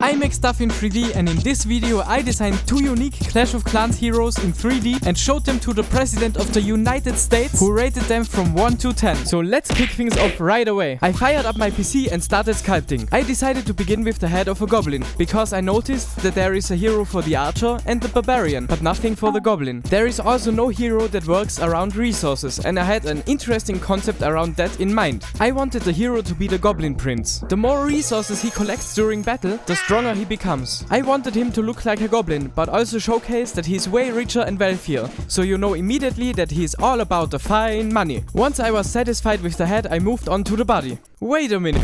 I make stuff in 3D, and in this video I designed two unique Clash of Clans heroes in 3D and showed them to the President of the United States, who rated them from 1 to 10. So let's kick things off right away. I fired up my PC and started sculpting. I decided to begin with the head of a Goblin, because I noticed that there is a hero for the Archer and the Barbarian, but nothing for the Goblin. There is also no hero that works around resources, and I had an interesting concept around that in mind. I wanted the hero to be the Goblin Prince. The more resources he collects during battle, the stronger he becomes. I wanted him to look like a goblin, but also showcase that he's way richer and wealthier, so you know immediately that he's all about the fine money. Once I was satisfied with the head, I moved on to the body. Wait a minute.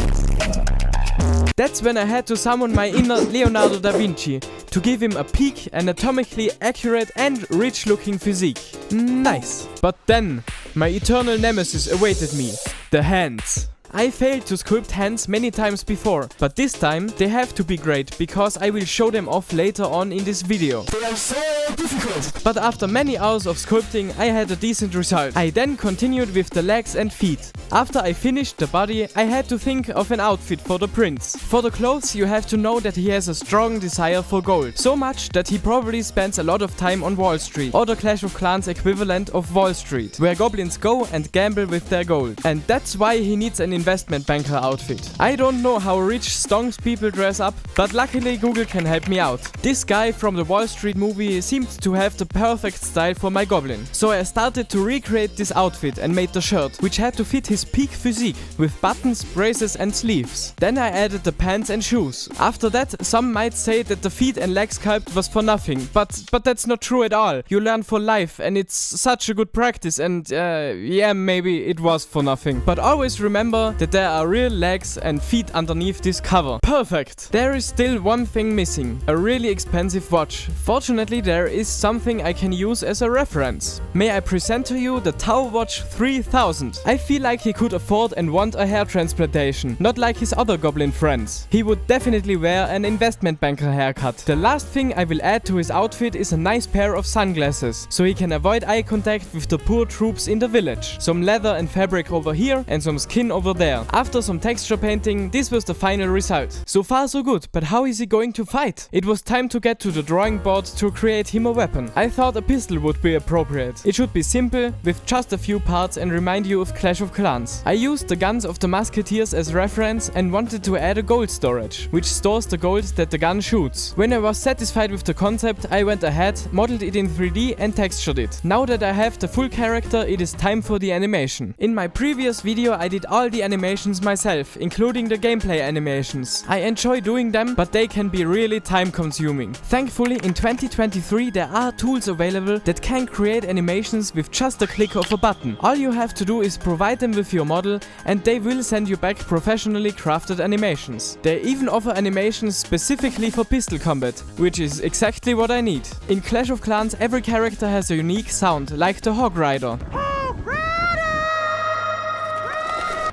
That's when I had to summon my inner Leonardo da Vinci to give him a peak, anatomically accurate and rich looking physique. Nice. But then, my eternal nemesis awaited me, the hands. I failed to sculpt hands many times before, but this time they have to be great, because I will show them off later on in this video. They are so difficult! But after many hours of sculpting, I had a decent result. I then continued with the legs and feet. After I finished the body, I had to think of an outfit for the prince. For the clothes, you have to know that he has a strong desire for gold. So much that he probably spends a lot of time on Wall Street, or the Clash of Clans equivalent of Wall Street, where goblins go and gamble with their gold. And that's why he needs an investment banker outfit. I don't know how rich stonks people dress up, but luckily Google can help me out. This guy from the Wall Street movie seemed to have the perfect style for my goblin. So I started to recreate this outfit and made the shirt, which had to fit his peak physique, with buttons, braces and sleeves. Then I added the pants and shoes. After that, some might say that the feet and leg sculpt was for nothing, but that's not true at all. You learn for life, and it's such a good practice, and yeah, maybe it was for nothing. But always remember that there are real legs and feet underneath this cover. Perfect! There is still one thing missing, a really expensive watch. Fortunately, there is something I can use as a reference. May I present to you the Tau Watch 3000. I feel like he could afford and want a hair transplantation, not like his other goblin friends. He would definitely wear an investment banker haircut. The last thing I will add to his outfit is a nice pair of sunglasses, so he can avoid eye contact with the poor troops in the village. Some leather and fabric over here and some skin over there. After some texture painting, this was the final result. So far so good, but how is he going to fight? It was time to get to the drawing board to create him a weapon. I thought a pistol would be appropriate. It should be simple, with just a few parts, and remind you of Clash of Clans. I used the guns of the musketeers as reference and wanted to add a gold storage, which stores the gold that the gun shoots. When I was satisfied with the concept, I went ahead, modeled it in 3D and textured it. Now that I have the full character, it is time for the animation. In my previous video I did all the animations myself, including the gameplay animations. I enjoy doing them, but they can be really time consuming. Thankfully, in 2023 there are tools available that can create animations with just a click of a button. All you have to do is provide them with your model, and they will send you back professionally crafted animations. They even offer animations specifically for pistol combat, which is exactly what I need. In Clash of Clans, every character has a unique sound, like the Hog Rider.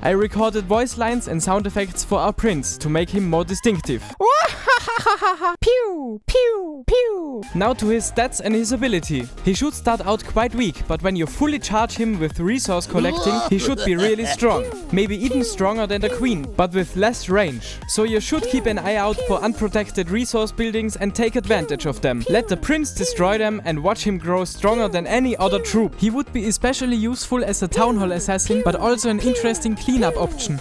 I recorded voice lines and sound effects for our prince to make him more distinctive. Pew, pew, pew. Now to his stats and his ability. He should start out quite weak, but when you fully charge him with resource collecting, he should be really strong. Maybe even stronger than the queen, but with less range. So you should keep an eye out for unprotected resource buildings and take advantage of them. Let the prince destroy them and watch him grow stronger than any other troop. He would be especially useful as a town hall assassin, but also an interesting cleanup option.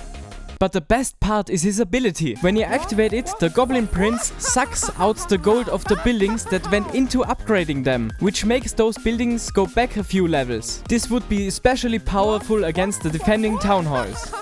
But the best part is his ability. When you activate it, the Goblin Prince sucks out the gold of the buildings that went into upgrading them, which makes those buildings go back a few levels. This would be especially powerful against the defending town halls.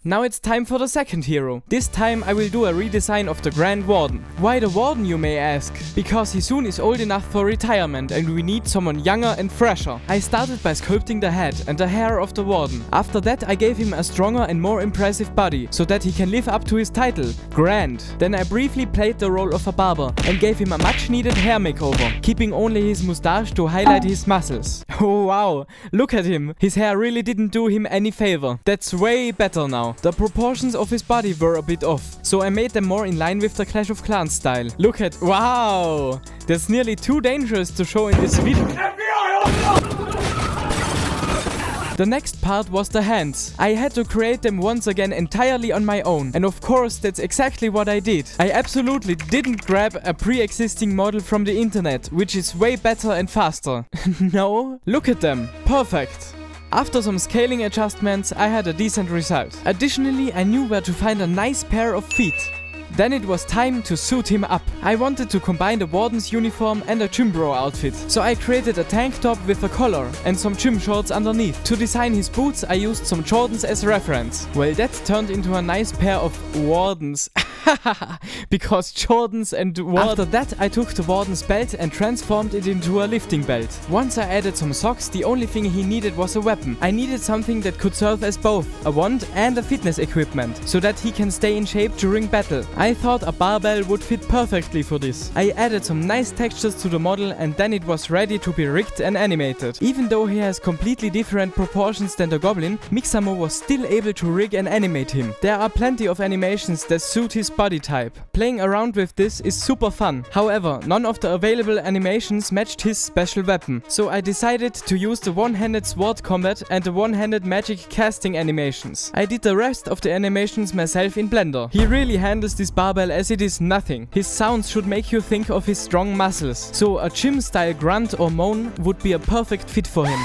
Now it's time for the second hero. This time I will do a redesign of the Grand Warden. Why the Warden, you may ask? Because he soon is old enough for retirement and we need someone younger and fresher. I started by sculpting the head and the hair of the Warden. After that I gave him a stronger and more impressive body, so that he can live up to his title, Grand. Then I briefly played the role of a barber and gave him a much needed hair makeover, keeping only his mustache to highlight his muscles. Oh wow, look at him. His hair really didn't do him any favor. That's way better now. The proportions of his body were a bit off, so I made them more in line with the Clash of Clans style. Look at, wow! That's nearly too dangerous to show in this video. The next part was the hands. I had to create them once again entirely on my own. And of course, that's exactly what I did. I absolutely didn't grab a pre-existing model from the internet, which is way better and faster. No, look at them. Perfect. After some scaling adjustments, I had a decent result. Additionally, I knew where to find a nice pair of feet. Then it was time to suit him up. I wanted to combine the warden's uniform and a gym bro outfit. So I created a tank top with a collar and some gym shorts underneath. To design his boots, I used some Jordans as reference. Well, that turned into a nice pair of wardens. Because Jordans and Warden. After that, I took the warden's belt and transformed it into a lifting belt. Once I added some socks, the only thing he needed was a weapon. I needed something that could serve as both a wand and a fitness equipment, so that he can stay in shape during battle. I thought a barbell would fit perfectly for this. I added some nice textures to the model and then it was ready to be rigged and animated. Even though he has completely different proportions than the Goblin, Mixamo was still able to rig and animate him. There are plenty of animations that suit his body type. Playing around with this is super fun. However, none of the available animations matched his special weapon. So I decided to use the one-handed sword combat and the one-handed magic casting animations. I did the rest of the animations myself in Blender. He really handles this barbell as it is nothing. His sounds should make you think of his strong muscles. So a gym-style grunt or moan would be a perfect fit for him.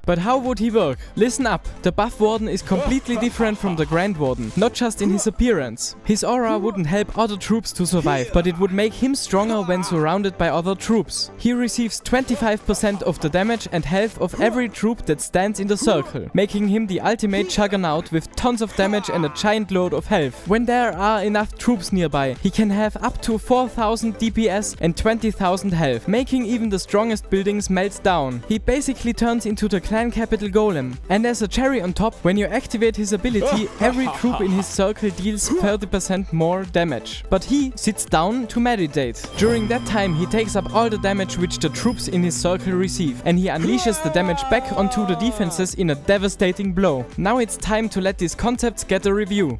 But how would he work? Listen up, the buff warden is completely different from the grand warden, not just in his appearance. His aura wouldn't help other troops to survive, but it would make him stronger when surrounded by other troops. He receives 25% of the damage and health of every troop that stands in the circle, making him the ultimate juggernaut with tons of damage and a giant load of health. When there are enough troops nearby, he can have up to 4000 DPS and 20,000 health, making even the strongest buildings melt down. He basically turns into the clan capital golem. And as a cherry on top, when you activate his ability, every troop in his circle deals 30% more damage. But he sits down to meditate. During that time, he takes up all the damage which the troops in his circle receive, and he unleashes the damage back onto the defenses in a devastating blow. Now it's time to let these concepts get a review.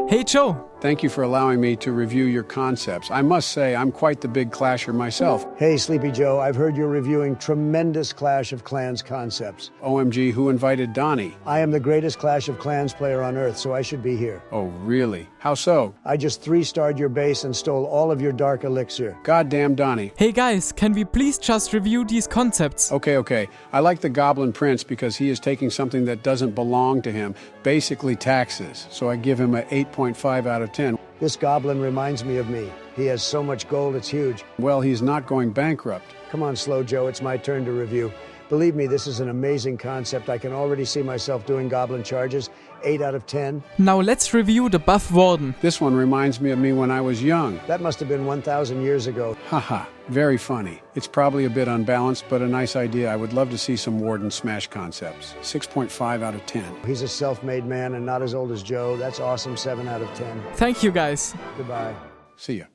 Hey Joe! Thank you for allowing me to review your concepts. I must say, I'm quite the big clasher myself. Hey, Sleepy Joe, I've heard you're reviewing tremendous Clash of Clans concepts. OMG, who invited Donnie? I am the greatest Clash of Clans player on Earth, so I should be here. Oh, really? How so? I just 3-starred your base and stole all of your dark elixir. Goddamn Donnie. Hey guys, can we please just review these concepts? Okay. I like the Goblin Prince because he is taking something that doesn't belong to him, basically taxes. So I give him an 8.5 out of 10. This goblin reminds me of me. He has so much gold, it's huge. Well, he's not going bankrupt. Come on, Slow Joe, it's my turn to review. Believe me, this is an amazing concept. I can already see myself doing goblin charges. 8 out of 10. Now let's review the buff warden. This one reminds me of me when I was young. That must have been 1,000 years ago. Haha, very funny. It's probably a bit unbalanced, but a nice idea. I would love to see some Warden Smash concepts. 6.5 out of 10. He's a self-made man and not as old as Joe. That's awesome. 7 out of 10. Thank you guys. Goodbye. See ya.